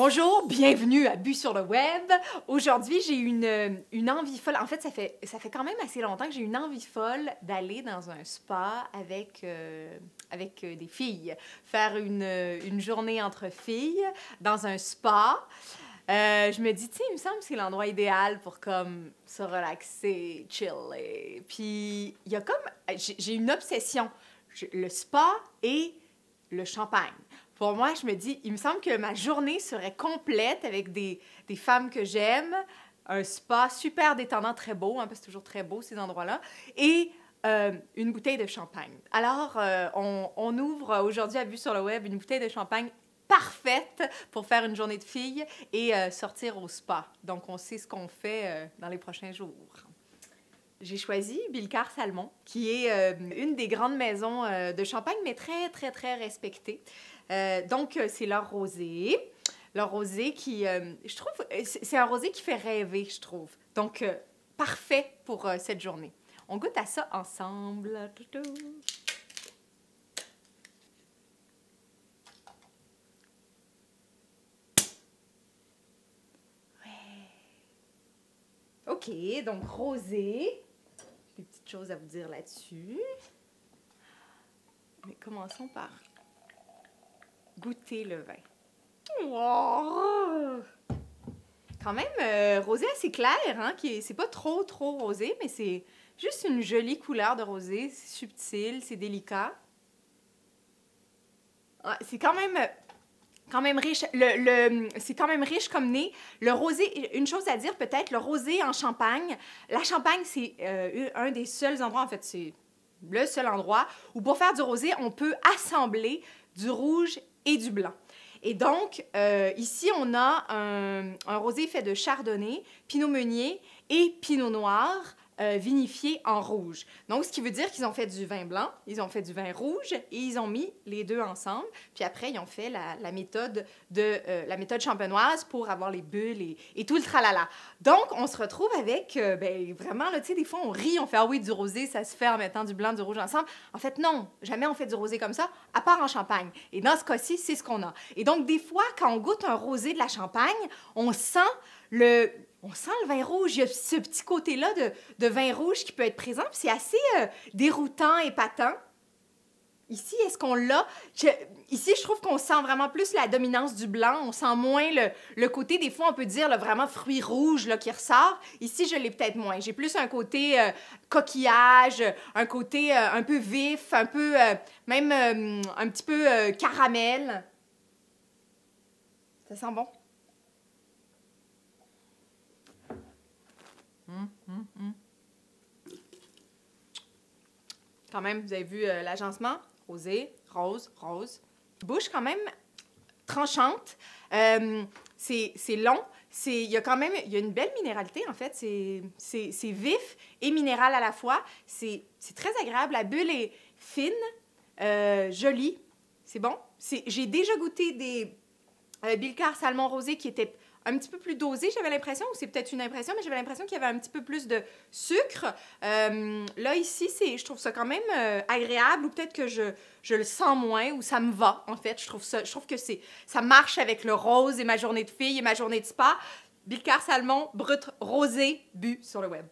Bonjour, bienvenue à Bu sur le web. Aujourd'hui, j'ai une envie folle. En fait, ça fait quand même assez longtemps que j'ai une envie folle d'aller dans un spa avec des filles. Faire une journée entre filles dans un spa. Je me dis, tu sais, il me semble que c'est l'endroit idéal pour comme se relaxer, chiller. Puis, il y a comme... J'ai une obsession. Le spa et le champagne. Pour moi, je me dis, il me semble que ma journée serait complète avec des femmes que j'aime, un spa super détendant, très beau, hein, parce que c'est toujours très beau ces endroits-là, et une bouteille de champagne. Alors, on ouvre aujourd'hui à Bu sur le web une bouteille de champagne parfaite pour faire une journée de filles et sortir au spa. Donc, on sait ce qu'on fait dans les prochains jours. J'ai choisi Bilcar Salmon, qui est une des grandes maisons de champagne, mais très, très, très respectée. Donc, c'est leur rosé. Leur rosé qui, je trouve, c'est un rosé qui fait rêver, je trouve. Donc, parfait pour cette journée. On goûte à ça ensemble. Ouais. OK, donc rosé. Des petites choses à vous dire là-dessus. Mais commençons par goûter le vin. Oh! Quand même, rosé assez clair, hein, c'est pas trop rosé, mais c'est juste une jolie couleur de rosé. C'est subtil, c'est délicat. Ouais, c'est quand même riche. C'est quand même riche comme nez. Le rosé, une chose à dire peut-être, le rosé en Champagne. La Champagne, c'est un des seuls endroits, en fait, c'est le seul endroit où pour faire du rosé, on peut assembler du rouge et du blanc. Et donc, ici, on a un rosé fait de chardonnay, pinot meunier et pinot noir vinifié en rouge. Donc, ce qui veut dire qu'ils ont fait du vin blanc, ils ont fait du vin rouge et ils ont mis les deux ensemble. Puis après, ils ont fait la méthode champenoise pour avoir les bulles et tout le tralala. Donc, on se retrouve avec, vraiment, là, tu sais, des fois, on rit, on fait « Ah oui, du rosé, ça se fait en mettant du blanc, du rouge ensemble. » En fait, non, jamais on fait du rosé comme ça, à part en Champagne. Et dans ce cas-ci, c'est ce qu'on a. Et donc, des fois, quand on goûte un rosé de la Champagne, on sent le vin rouge. Il y a ce petit côté-là de vin rouge qui peut être présent. C'est assez déroutant, épatant. Ici, est-ce qu'on l'a? Ici, je trouve qu'on sent vraiment plus la dominance du blanc. On sent moins le côté, des fois, on peut dire, vraiment fruit rouge là, qui ressort. Ici, je l'ai peut-être moins. J'ai plus un côté coquillage, un côté un peu vif, un peu, même un petit peu caramel. Ça sent bon. Quand même, vous avez vu l'agencement? Rosé, rose, rose. Bouche quand même tranchante. C'est long. Il y a une belle minéralité, en fait. C'est vif et minéral à la fois. C'est très agréable. La bulle est fine, jolie. C'est bon. J'ai déjà goûté des Bilcar Salmon Rosé qui étaient un petit peu plus dosé, j'avais l'impression, ou c'est peut-être une impression, mais j'avais l'impression qu'il y avait un petit peu plus de sucre. Là, ici, je trouve ça quand même agréable, ou peut-être que je le sens moins, ou ça me va, en fait. Je trouve que ça marche avec le rose et ma journée de fille et ma journée de spa. Bilcar Salmon, brut, rosé, bu sur le web.